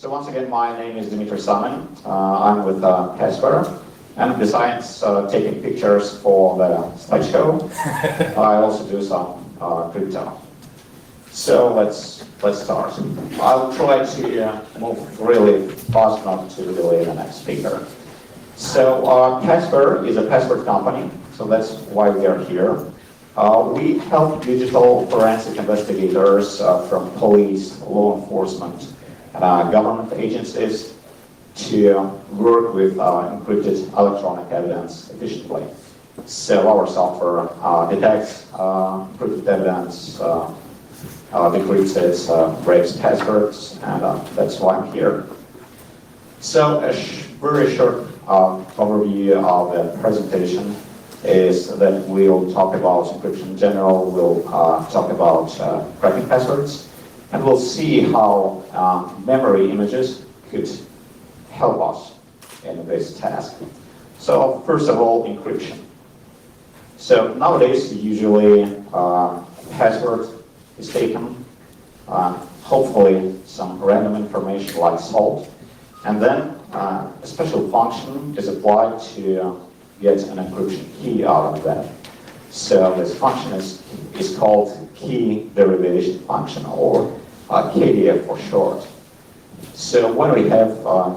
So once again, my name is Dmitry Samin. I'm with Password, and besides taking pictures for the slideshow, I also do some crypto. So let's start. I'll try to move really fast, not to delay the next speaker. So Password is a password company, so that's why we are here. We help digital forensic investigators from police, law enforcement, government agencies to work with encrypted electronic evidence efficiently. So our software detects encrypted evidence, decrypts it, breaks passwords, and that's why I'm here. So a very short overview of the presentation is that we'll talk about encryption in general, we'll talk about cracking passwords, and we'll see how memory images could help us in this task. So first of all, encryption. So nowadays, usually password is taken, hopefully some random information like salt, and then a special function is applied to get an encryption key out of that. So this function is called key derivation function, or KDF for short. So when we have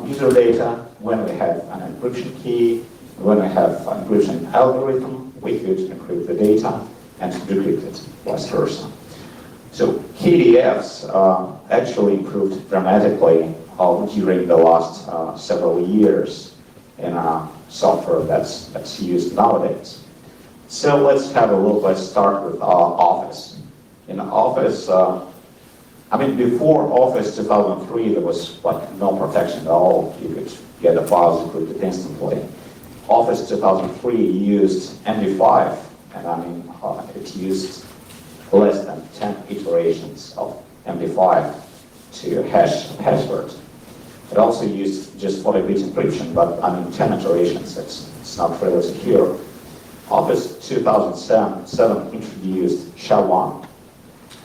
user data, when we have an encryption key, when we have an encryption algorithm, we could encrypt the data and decrypt it, vice versa. So KDFs actually improved dramatically during the last several years in software that's used nowadays. So let's have a look. Let's start with Office. In Office, before Office 2003, there was like no protection at all. You could get the files encrypted instantly. Office 2003 used MD5, and it used less than 10 iterations of MD5 to hash a password. It also used just 40-bit encryption, but 10 iterations, it's not really secure. Office 2007 introduced SHA-1,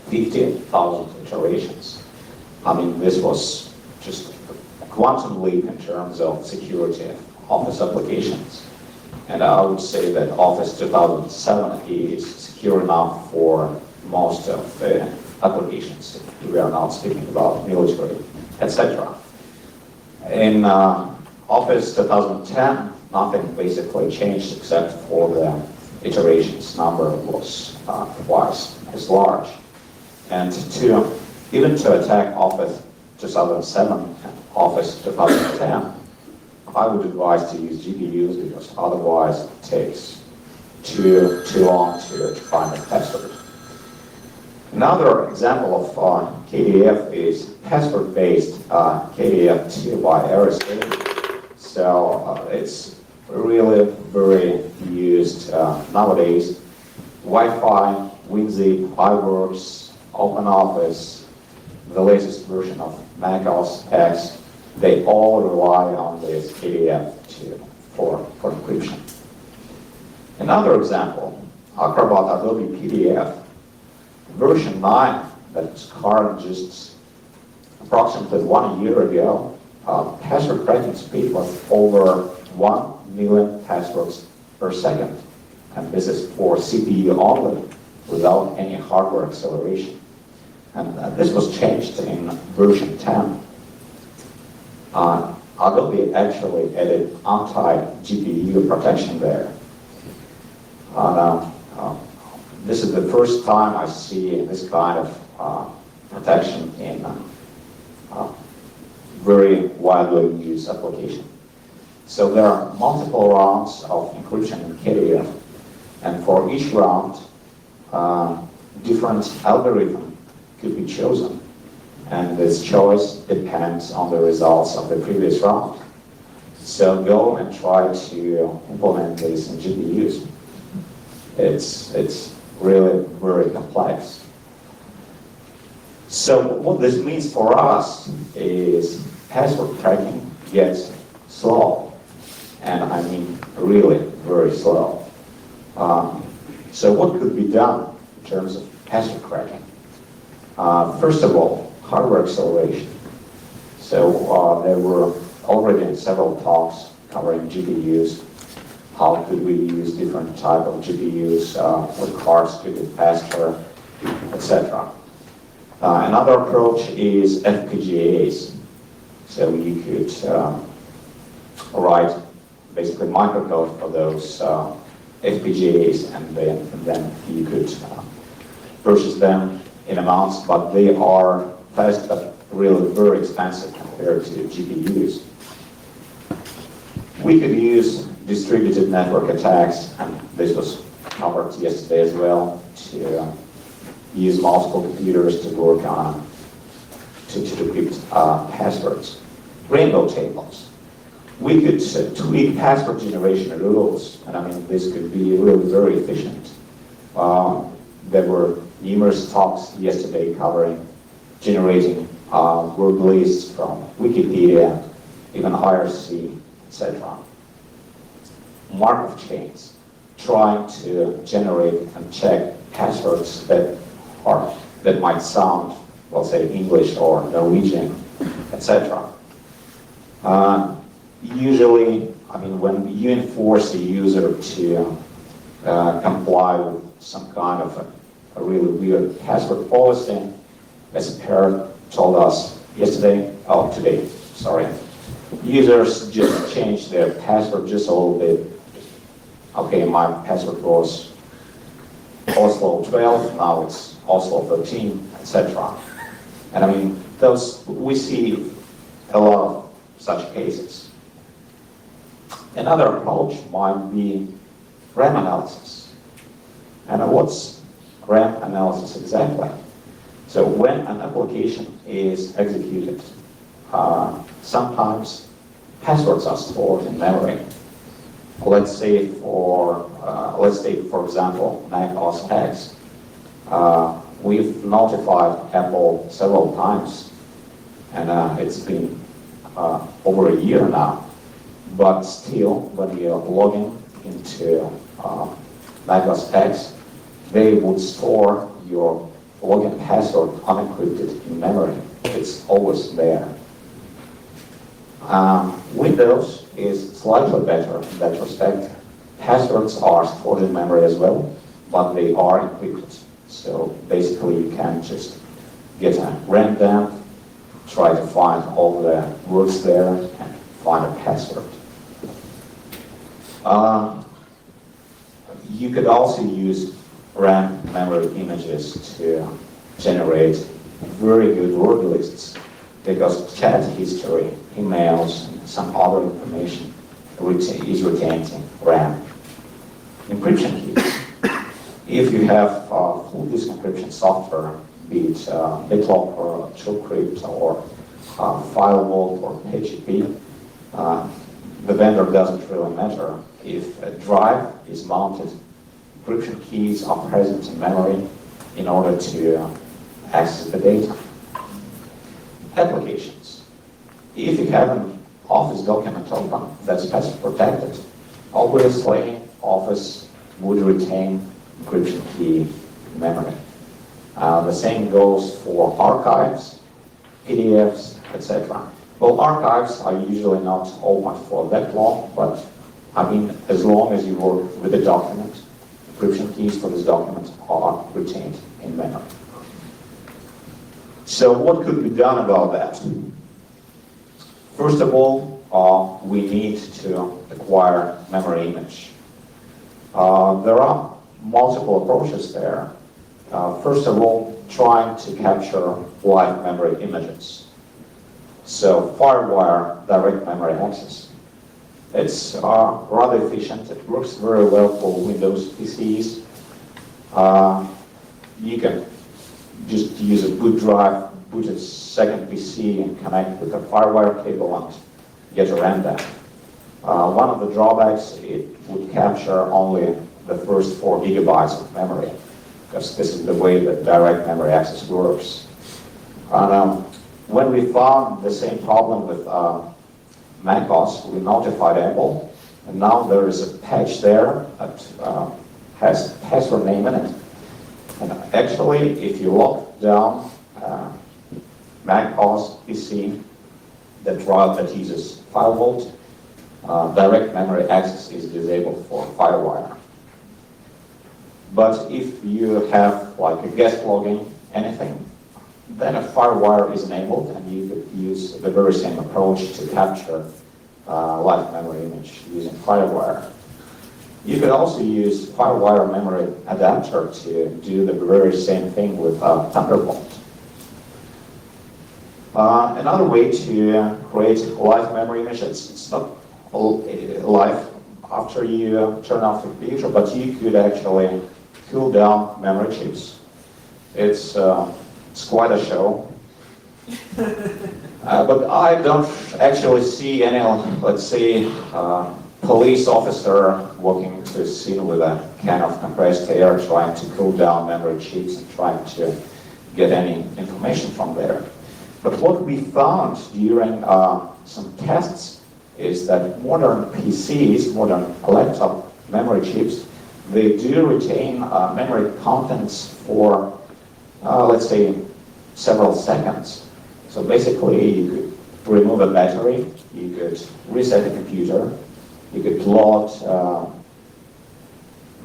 50,000 iterations. This was just a quantum leap in terms of security of Office applications. And I would say that Office 2007 is secure enough for most of the applications. We are not speaking about military, etc. In Office 2010, nothing basically changed except for the iterations number was twice as large. And even to attack Office 2007 and Office 2010, I would advise to use GPUs because otherwise it takes too long to find a password. Another example of KDF is password-based KDF2 by RSA. So it's really very used nowadays. Wi-Fi, WinZip, iWorks, OpenOffice, the latest version of Mac OS X, they all rely on this KDF2 for encryption. Another example, Acrobat Adobe PDF. Version 9, that's current just approximately 1 year ago, password cracking speed was over 1 million passwords per second. And this is for CPU only, without any hardware acceleration. And this was changed in version 10. Adobe actually added anti-GPU protection there. This is the first time I see this kind of protection in very widely used application. So there are multiple rounds of encryption in KDF, and for each round, different algorithm could be chosen, and this choice depends on the results of the previous round. So go and try to implement this in GPUs. It's really very complex. So what this means for us is password cracking gets slow, and really very slow. So what could be done in terms of password cracking? First of all, hardware acceleration. So there were already several talks covering GPUs. How could we use different type of GPUs? What cards could be faster, etc. Another approach is FPGAs. So you could write basically microcode for those FPGAs, and then you could purchase them in amounts, but they are fast but really very expensive compared to GPUs. We could use distributed network attacks, and this was covered yesterday as well, to use multiple computers to work on, to decrypt passwords. Rainbow tables. We could tweak password generation rules, and I mean, this could be really very efficient. There were numerous talks yesterday covering generating word lists from Wikipedia, even IRC, etc. Markov chains, trying to generate and check passwords that might sound, well, say, English or Norwegian, etc. Usually, I mean, when you enforce a user to comply with some kind of a really weird password policy, as Per told us today, users just change their password just a little bit. Okay, my password was Oslo 12, now it's Oslo 13, etc. And I mean, we see a lot of such cases. Another approach might be RAM analysis. And what's RAM analysis exactly? So when an application is executed, sometimes passwords are stored in memory. Let's say, for example, Mac OS X. We've notified Apple several times, and it's been over a year now. But still, when you're logging into Mac OS X, they would store your login password unencrypted in memory. It's always there. Windows is slightly better in that respect. Passwords are stored in memory as well, but they are encrypted. So basically, you can just get a random, try to find all the words there, and find a password. You could also use RAM memory images to generate very good word lists, because chat history, emails, and some other information is retained in RAM. Encryption keys. If you have full disk encryption software, be it BitLocker or TrueCrypt or FileVault or PGP, the vendor doesn't really matter. If a drive is mounted, encryption keys are present in memory in order to access the data. Applications. If you have an Office document open that's password protected, obviously Office would retain encryption key in memory. The same goes for archives, PDFs, etc. Well, archives are usually not open for that long, but I mean, as long as you work with a document, encryption keys for this document are retained in memory. So what could be done about that? First of all, we need to acquire memory image. There are multiple approaches there. First of all, trying to capture live memory images. So FireWire direct memory access. It's rather efficient. It works very well for Windows PCs. You can just use a boot drive, boot a second PC, and connect with a FireWire cable and get around that. One of the drawbacks, it would capture only the first 4 gigabytes of memory, because this is the way that direct memory access works. When we found the same problem with macOS, we notified Apple, and now there is a patch there that has password name in it. And actually, if you lock down macOS PC the drive that uses firewalls, direct memory access is disabled for FireWire. But if you have like a guest logging, anything, then a FireWire is enabled, and you could use the very same approach to capture live memory image using FireWire. You could also use FireWire memory adapter to do the very same thing with Thunderbolt. Another way to create live memory image, it's not live after you turn off the computer, but you could actually cool down memory chips. It's quite a show. But I don't actually see any, let's say, police officer walking to the scene with a can of compressed air trying to cool down memory chips and trying to get any information from there. But what we found during some tests is that modern PCs, modern laptop memory chips, they do retain memory contents for, let's say, several seconds. So basically, you could remove a battery, you could reset the computer, you could load a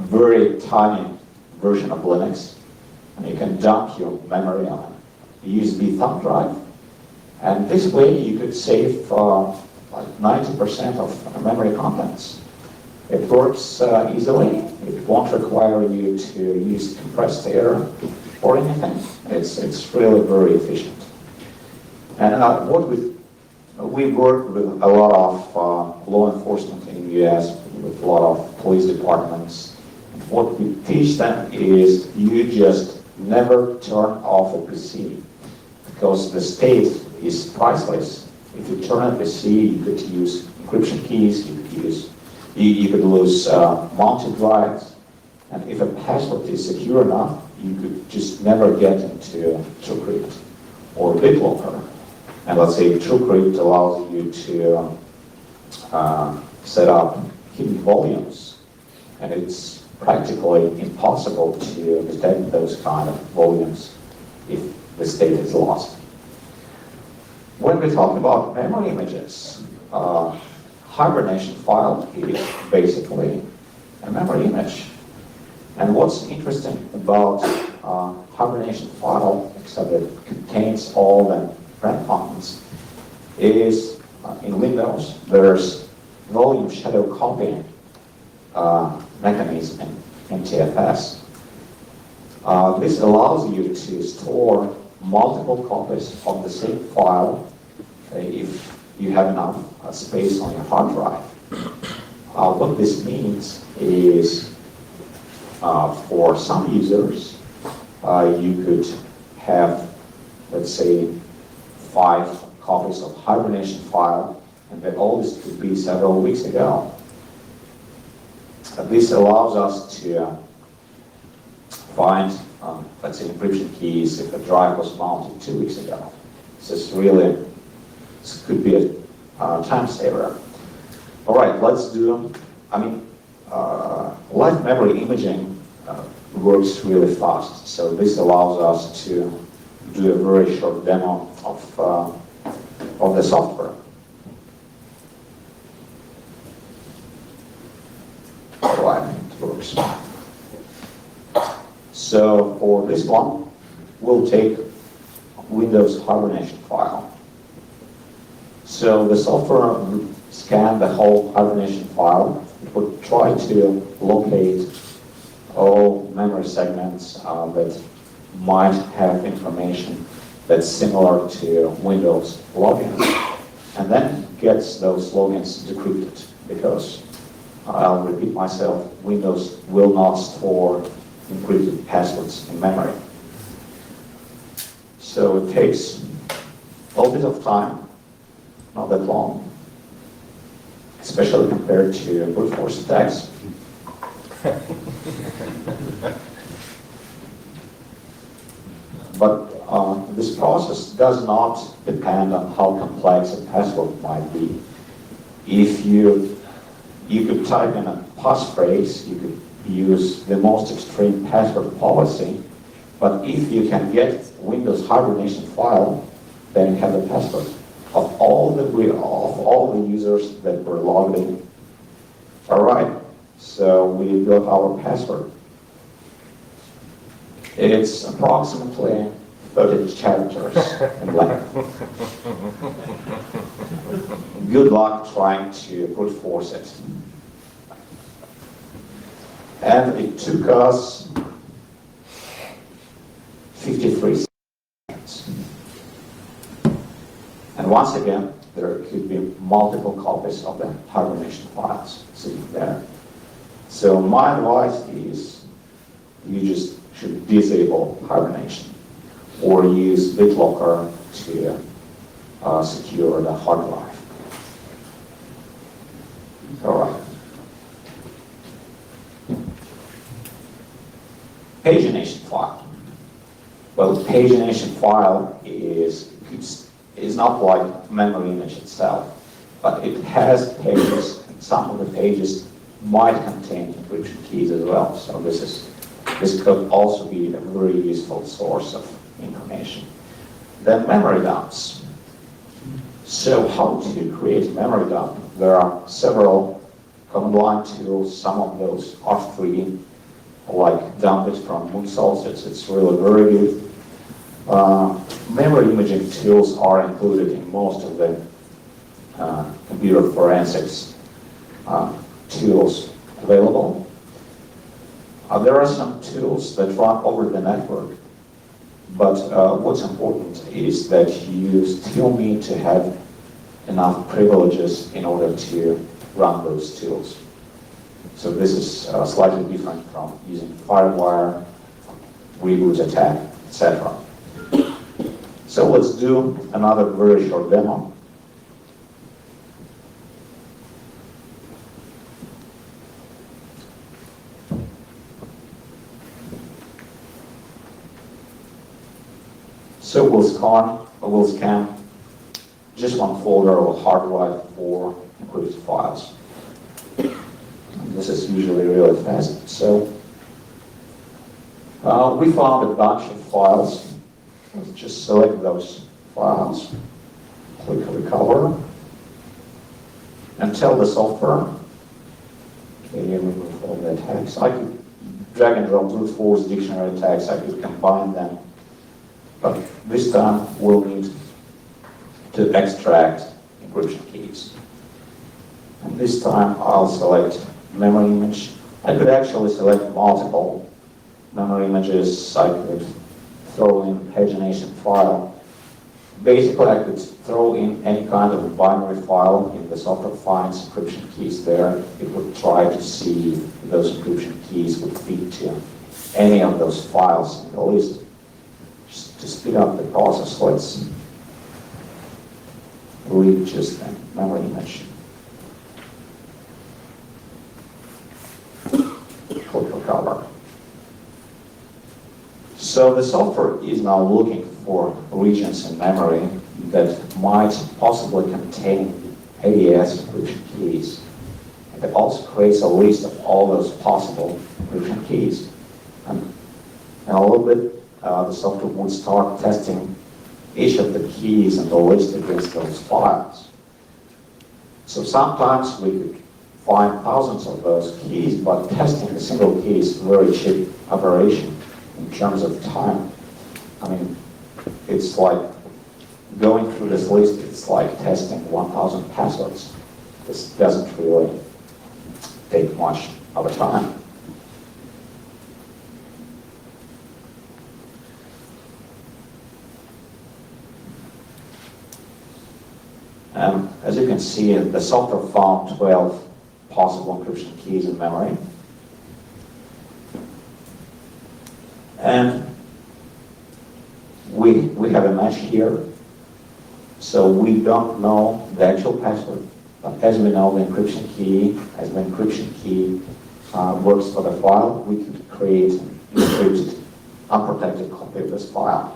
very tiny version of Linux, and you can dump your memory on a USB thumb drive. And this way, you could save like 90% of memory contents. It works easily. It won't require you to use compressed air or anything. It's really very efficient. And what we work with a lot of law enforcement in the US, with a lot of police departments. What we teach them is you just never turn off a PC, because the state is priceless. If you turn on the PC, you could use encryption keys, you could lose mounted drives, and if a password is secure enough, you could just never get into TrueCrypt or BitLocker. And let's say TrueCrypt allows you to set up hidden volumes, and it's practically impossible to detect those kind of volumes if the state is lost. When we talk about memory images, hibernation file is basically a memory image. And what's interesting about hibernation file, except that it contains all the breadcrumbs, is in Windows there's volume shadow copying mechanism in TFS. This allows you to store multiple copies of the same file if you have enough space on your hard drive. What this means is for some users, you could have, let's say, 5 copies of hibernation file, and the oldest could be several weeks ago. This allows us to find, let's say, encryption keys if a drive was mounted 2 weeks ago. This could be a time saver. All right, let's do, live memory imaging works really fast. So this allows us to do a very short demo of the software. All right, it works. So for this one, we'll take Windows hibernation file. So the software will scan the whole hibernation file. It would try to locate all memory segments that might have information that's similar to Windows logins, and then gets those logins decrypted, because I'll repeat myself, Windows will not store encrypted passwords in memory. So it takes a little bit of time, not that long, especially compared to brute force attacks. But this process does not depend on how complex a password might be. If you could type in a passphrase, you could use the most extreme password policy, but if you can get Windows hibernation file, then you have the password. of all the users that were logged in. All right, so we built our password. It's approximately 30 characters in length. Good luck trying to brute force it. And it took us 53 seconds. And once again, there could be multiple copies of the hibernation files sitting there. So my advice is you just should disable hibernation or use BitLocker to secure the hard drive. All right. Pagination file. Well, pagination file is not like memory image itself, but it has pages, and some of the pages might contain encryption keys as well. So this could also be a very useful source of information. Then memory dumps. So how to create memory dump? There are several command line tools. Some of those are free, like dump it from Moonsource. It's really very good. Memory imaging tools are included in most of the computer forensics tools available. There are some tools that run over the network, but what's important is that you still need to have enough privileges in order to run those tools. So this is slightly different from using FireWire, reboot attack, etc. So let's do another very short demo. So we'll scan just one folder of hard drive for encrypted files. And this is usually really fast. So we found a bunch of files. Let's just select those files, click recover, and tell the software, okay, remove all the tags. I could drag and drop brute force dictionary tags, I could combine them, but this time we'll need to extract encryption keys. And this time I'll select memory image. I could actually select multiple memory images. I could throw in pagination file. Basically, I could throw in any kind of a binary file. If the software finds encryption keys there, it would try to see if those encryption keys would fit to any of those files in the list. Just to speed up the process, let's read just a memory image. Click recover. So the software is now looking for regions in memory that might possibly contain AES encryption keys. And it also creates a list of all those possible encryption keys. And in a little bit, the software would start testing each of the keys in the list against those files. So sometimes we could find thousands of those keys, but testing a single key is a very cheap operation. In terms of time, I mean, it's like going through this list, it's like testing 1,000 passwords. This doesn't really take much of a time. As you can see, the software found 12 possible encryption keys in memory. And we have a match here. So we don't know the actual password, but as we know the encryption key, as the encryption key works for the file, we could create an encrypted, unprotected copy of this file.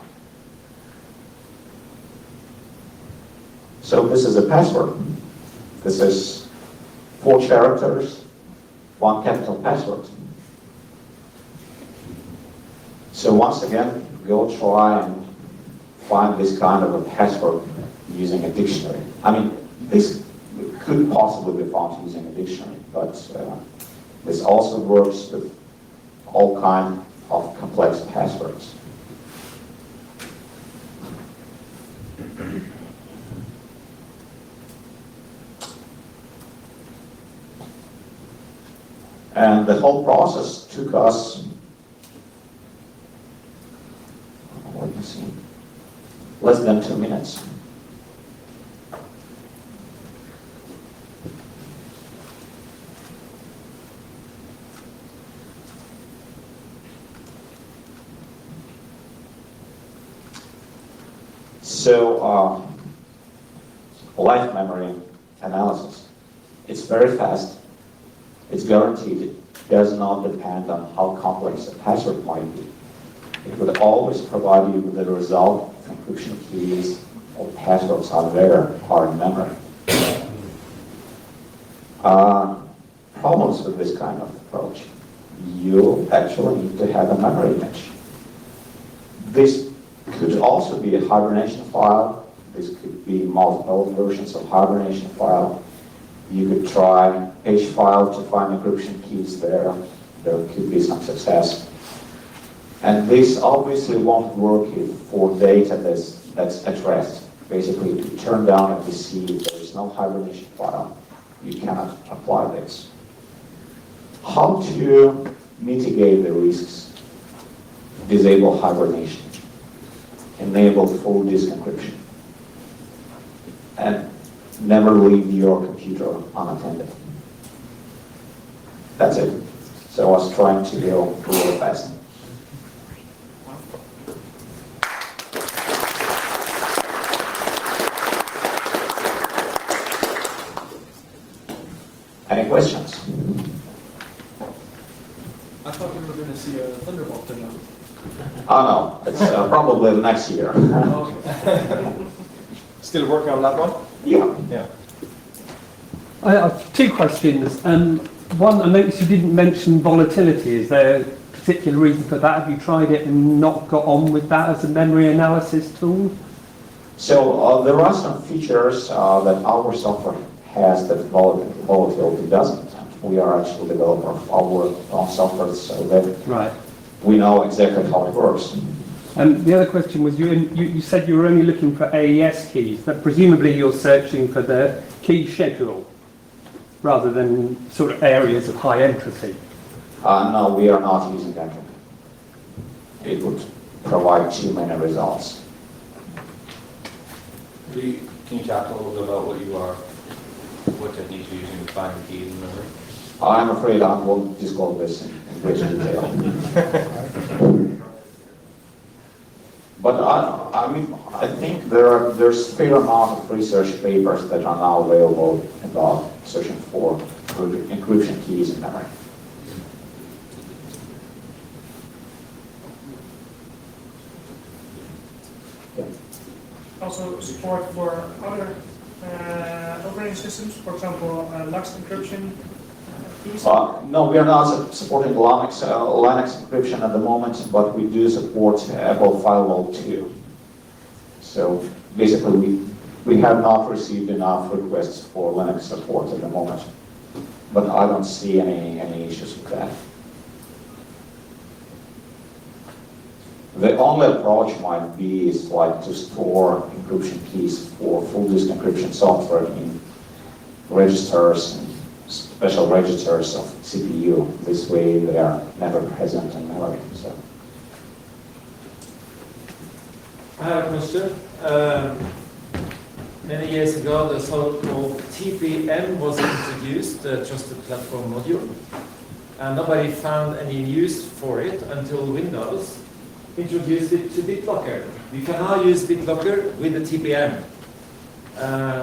So this is a password. This is 4 characters, 1 capital password. So once again, go try and find this kind of a password using a dictionary. I mean, this could possibly be found using a dictionary, but this also works with all kinds of complex passwords. And the whole process took us, let me see, less than 2 minutes. So, live memory analysis, it's very fast, it's guaranteed, it does not depend on how complex a password might be. It would always provide you with the result of encryption keys or passwords are there, are in memory. Problems with this kind of approach. You actually need to have a memory image. This could also be a hibernation file. This could be multiple versions of hibernation file. You could try page file to find encryption keys there. There could be some success. And this obviously won't work for data that's at rest. Basically, if you turn down a PC, there is no hibernation file. You cannot apply this. How to mitigate the risks? Disable hibernation. Enable full disk encryption. And never leave your computer unattended. That's it. So I was trying to go really fast. Any questions? I thought we were going to see a Thunderbolt in them. Oh no, it's probably the next year. Still working on that one? Yeah. I have two questions. One, I noticed you didn't mention volatility. Is there a particular reason for that? Have you tried it and not got on with that as a memory analysis tool? So there are some features that our software has that volatility doesn't. We are actually developer of our own software, so that we know exactly how it works. And the other question was, you said you were only looking for AES keys, but presumably you're searching for the key schedule rather than sort of areas of high entropy. No, we are not using that. It would provide too many results. Can you talk a little bit about what techniques you're using to find the keys in memory? I'm afraid I won't disclose this in great detail. But I think there's a fair amount of research papers that are now available about searching for encryption keys in memory. Yeah. Also support for other operating systems, for example, Linux encryption keys? No, we are not supporting Linux encryption at the moment, but we do support Apple Firewall 2. So basically, we have not received enough requests for Linux support at the moment, but I don't see any issues with that. The only approach might be is like to store encryption keys for full disk encryption software in registers and special registers of CPU. This way they are never present in memory. So. I have a question. Many years ago, the so-called TPM was introduced, the Trusted Platform Module, and nobody found any use for it until Windows introduced it to BitLocker. You can now use BitLocker with the TPM,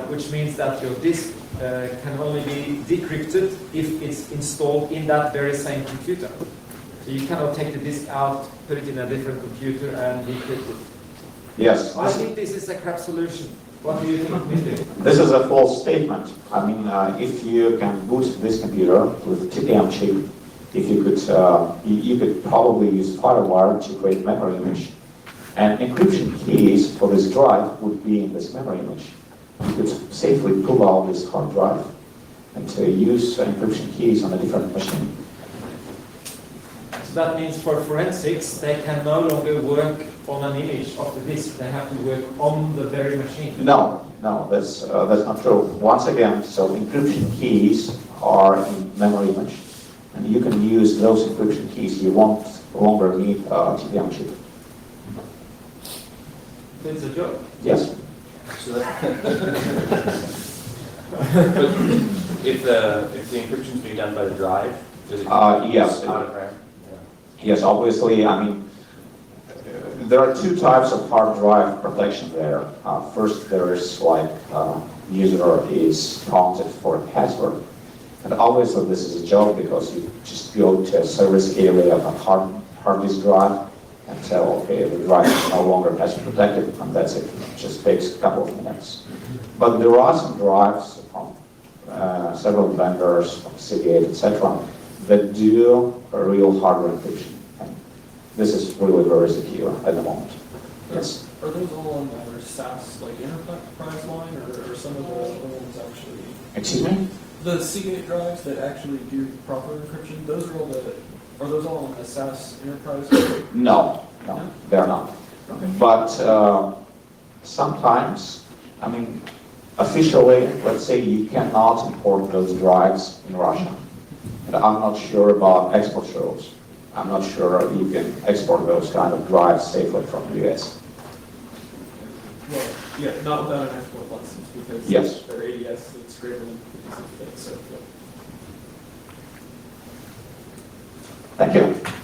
which means that your disk can only be decrypted if it's installed in that very same computer. So you cannot take the disk out, put it in a different computer and decrypt it. Yes. I think this is a crap solution. What do you think we do? This is a false statement. I mean, if you can boot this computer with TPM chip, if you could, you could probably use FireWire to create memory image, and encryption keys for this drive would be in this memory image. you could safely pull out this hard drive and to use encryption keys on a different machine. So that means for forensics, they can no longer work on an image of the disk. They have to work on the very machine. No, that's not true. Once again, so encryption keys are in memory image, and you can use those encryption keys. You won't longer need a TPM chip. It's a joke. Yes. So that, but if the encryption's being done by the drive, does it? Yes. Out of RAM? Yes, obviously, I mean, there are two types of hard drive protection there. First, there is like user is prompted for a password. And obviously this is a joke because you just go to a service area of a hard disk drive and tell, okay, the drive is no longer password protected, and that's it. It just takes a couple of minutes. But there are some drives from several vendors, from Seagate, etc., that do a real hardware encryption. And this is really very secure at the moment. Yes. Are those all on our SaaS like enterprise line, or some of the other ones actually? Excuse me? The Seagate drives that actually do proper encryption, those are all are those all on the SaaS enterprise? No, they're not. Okay. But sometimes, I mean, officially, let's say you cannot import those drives in Russia. And I'm not sure about export shows. I'm not sure you can export those kind of drives safely from the US. Well, yeah, not without an export license because Yes. their ADS it's greater than 56 bits. So, yeah. Thank you.